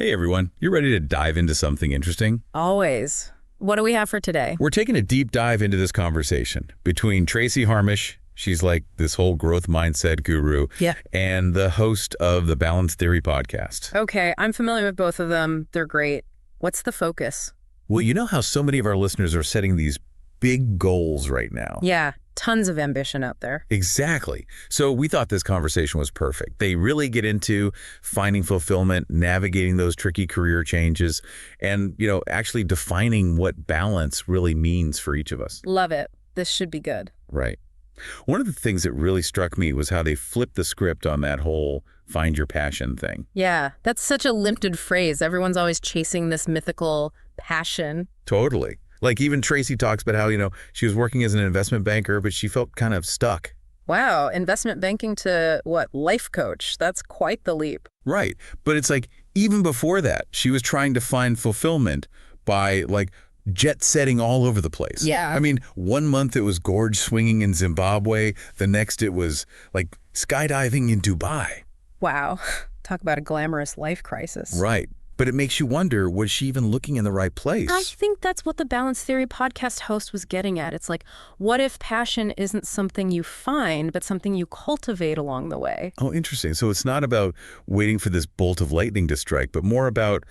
Hey everyone, you ready to dive into something interesting? Always. What do we have for today? We're taking a deep dive into this conversation between Tracy Harmish, she's like this whole growth mindset guru, Yeah. and the host of the Balance Theory podcast. Okay, I'm familiar with both of them. They're great. What's the focus? Well, you know how so many of our listeners are setting these big goals right now? Yeah, tons of ambition out there. Exactly. So we thought this conversation was perfect. They really get into finding fulfillment, navigating those tricky career changes, and, actually defining what balance really means for each of us. Love it. This should be good. Right. One of the things that really struck me was how they flipped the script on that whole find your passion thing. Yeah, that's such a limited phrase. Everyone's always chasing this mythical passion. Totally. Like even Tracy talks about how, she was working as an investment banker, but she felt kind of stuck. Wow, investment banking to what? Life coach. That's quite the leap. Right. But it's like even before that, she was trying to find fulfillment by jet setting all over the place. Yeah. I mean, one month it was gorge swinging in Zimbabwe. The next it was like skydiving in Dubai. Wow. Talk about a glamorous life crisis. Right. But it makes you wonder, was she even looking in the right place? I think that's what the Balance Theory podcast host was getting at. It's like, what if passion isn't something you find, but something you cultivate along the way? Oh, interesting. So it's not about waiting for this bolt of lightning to strike, but more about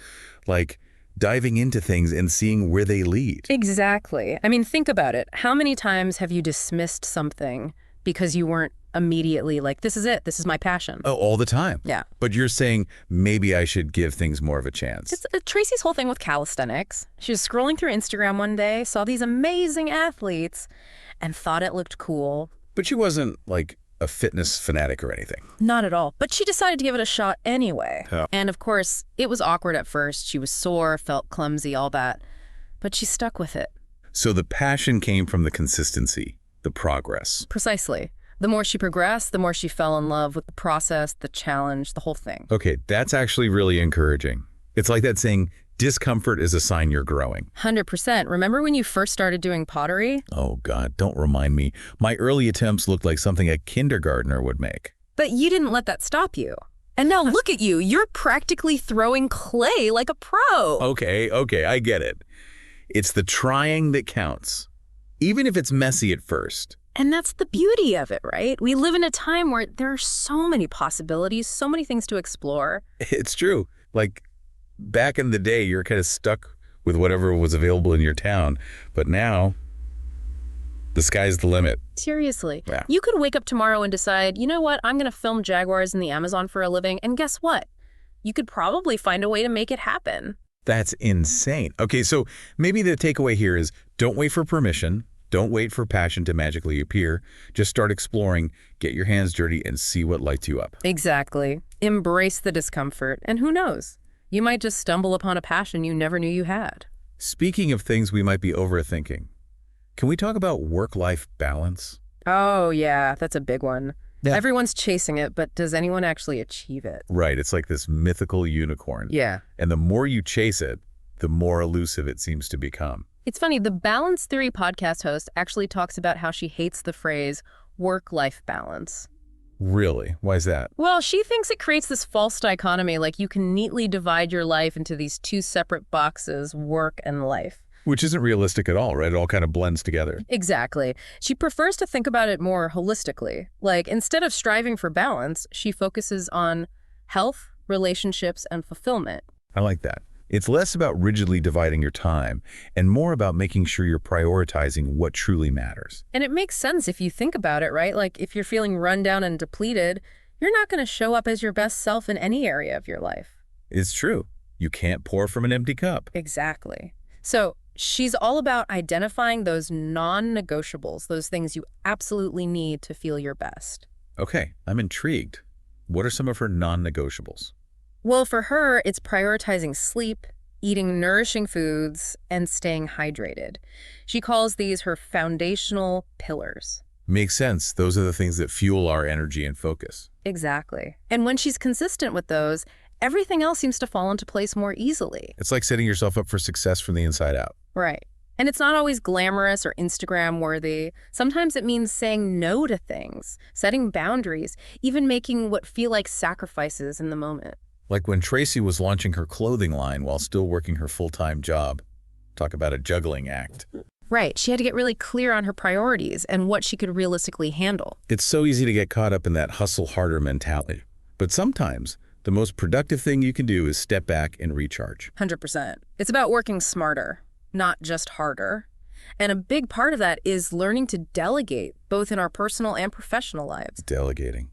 diving into things and seeing where they lead. Exactly. I mean, think about it. How many times have you dismissed something because you weren't immediately like, this is it, this is my passion? Oh, all the time. Yeah. But you're saying maybe I should give things more of a chance. It's Tracy's whole thing with calisthenics. She was scrolling through Instagram one day, saw these amazing athletes, and thought it looked cool. But she wasn't like a fitness fanatic or anything. Not at all. But she decided to give it a shot anyway. Yeah. And of course, it was awkward at first. She was sore, felt clumsy, all that. But she stuck with it. So the passion came from the consistency, the progress. Precisely. The more she progressed, the more she fell in love with the process, the challenge, the whole thing. Okay, that's actually really encouraging. It's like that saying, discomfort is a sign you're growing. 100%. Remember when you first started doing pottery? Oh God, don't remind me. My early attempts looked like something a kindergartner would make. But you didn't let that stop you. And now look at you. You're practically throwing clay like a pro. Okay, I get it. It's the trying that counts, even if it's messy at first. And that's the beauty of it, right? We live in a time where there are so many possibilities, so many things to explore. It's true. Like back in the day, you're kind of stuck with whatever was available in your town. But now, the sky's the limit. Seriously. Yeah. You could wake up tomorrow and decide, you know what, I'm going to film jaguars in the Amazon for a living. And guess what? You could probably find a way to make it happen. That's insane. Okay, so maybe the takeaway here is don't wait for permission. Don't wait for passion to magically appear. Just start exploring, get your hands dirty, and see what lights you up. Exactly. Embrace the discomfort. And who knows? You might just stumble upon a passion you never knew you had. Speaking of things we might be overthinking, can we talk about work-life balance? Oh, yeah, that's a big one. Yeah. Everyone's chasing it, but does anyone actually achieve it? Right, it's like this mythical unicorn. Yeah. And the more you chase it, the more elusive it seems to become. It's funny, the Balance Theory podcast host actually talks about how she hates the phrase work-life balance. Really? Why is that? Well, she thinks it creates this false dichotomy, like you can neatly divide your life into these two separate boxes, work and life. Which isn't realistic at all, right? It all kind of blends together. Exactly. She prefers to think about it more holistically. Like, instead of striving for balance, she focuses on health, relationships, and fulfillment. I like that. It's less about rigidly dividing your time and more about making sure you're prioritizing what truly matters. And it makes sense if you think about it, right? Like, if you're feeling run down and depleted, you're not going to show up as your best self in any area of your life. It's true. You can't pour from an empty cup. Exactly. So she's all about identifying those non-negotiables, those things you absolutely need to feel your best. Okay, I'm intrigued. What are some of her non-negotiables? Well, for her, it's prioritizing sleep, eating nourishing foods, and staying hydrated. She calls these her foundational pillars. Makes sense. Those are the things that fuel our energy and focus. Exactly. And when she's consistent with those, everything else seems to fall into place more easily. It's like setting yourself up for success from the inside out. Right. And it's not always glamorous or Instagram worthy. Sometimes it means saying no to things, setting boundaries, even making what feel like sacrifices in the moment. Like when Tracy was launching her clothing line while still working her full-time job. Talk about a juggling act. Right. She had to get really clear on her priorities and what she could realistically handle. It's so easy to get caught up in that hustle harder mentality. But sometimes the most productive thing you can do is step back and recharge. 100%. It's about working smarter, not just harder. And a big part of that is learning to delegate, both in our personal and professional lives. Delegating.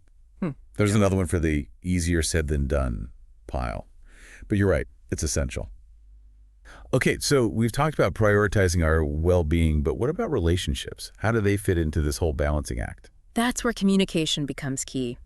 There's another one for the easier said than done pile. But you're right, it's essential. Okay, so we've talked about prioritizing our well-being, but what about relationships? How do they fit into this whole balancing act? That's where communication becomes key.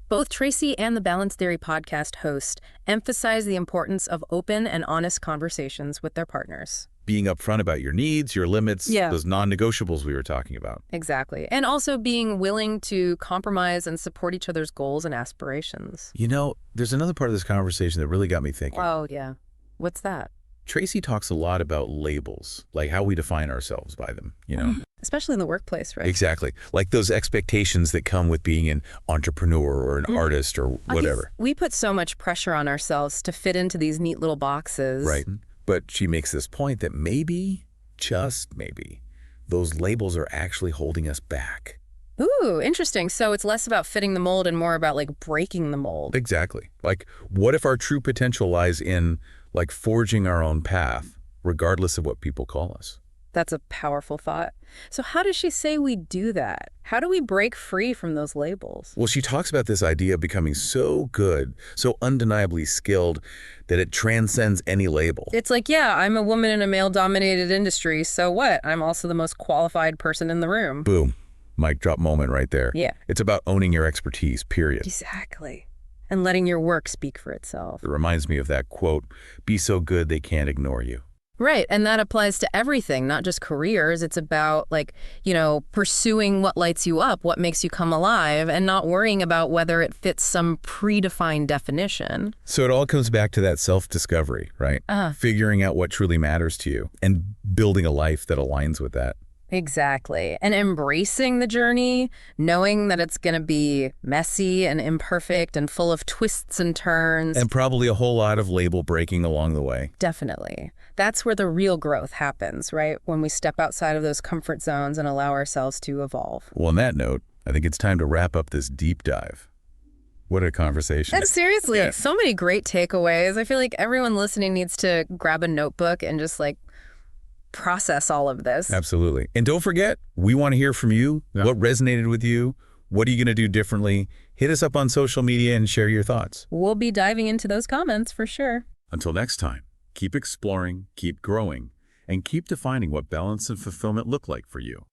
Both Tracy and the Balance Theory podcast host emphasize the importance of open and honest conversations with their partners. Being upfront about your needs, your limits, those non-negotiables we were talking about. Exactly. And also being willing to compromise and support each other's goals and aspirations. You know, there's another part of this conversation that really got me thinking. Oh, yeah. What's that? Tracy talks a lot about labels, like how we define ourselves by them, you know? Especially in the workplace, right? Exactly. Like those expectations that come with being an entrepreneur or an artist or whatever. We put so much pressure on ourselves to fit into these neat little boxes. Right. But she makes this point that maybe, just maybe, those labels are actually holding us back. Ooh, interesting. So it's less about fitting the mold and more about like breaking the mold. Exactly. Like, what if our true potential lies in like forging our own path, regardless of what people call us? That's a powerful thought. So how does she say we do that? How do we break free from those labels? Well, she talks about this idea of becoming so good, so undeniably skilled, that it transcends any label. It's like, yeah, I'm a woman in a male-dominated industry, so what? I'm also the most qualified person in the room. Boom. Mic drop moment right there. Yeah. It's about owning your expertise, period. Exactly. And letting your work speak for itself. It reminds me of that quote, be so good they can't ignore you. Right. And that applies to everything, not just careers. It's about like, pursuing what lights you up, what makes you come alive, and not worrying about whether it fits some predefined definition. So it all comes back to that self-discovery, right? Figuring out what truly matters to you and building a life that aligns with that. Exactly. And embracing the journey, knowing that it's going to be messy and imperfect and full of twists and turns. And probably a whole lot of label breaking along the way. Definitely. That's where the real growth happens, right? When we step outside of those comfort zones and allow ourselves to evolve. Well, on that note, I think it's time to wrap up this deep dive. What a conversation. And seriously, so many great takeaways. I feel like everyone listening needs to grab a notebook and just process all of this. Absolutely. And don't forget, we want to hear from you. What resonated with you? What are you going to do differently? Hit us up on social media and share your thoughts. We'll be diving into those comments for sure. Until next time, keep exploring, keep growing, and keep defining what balance and fulfillment look like for you.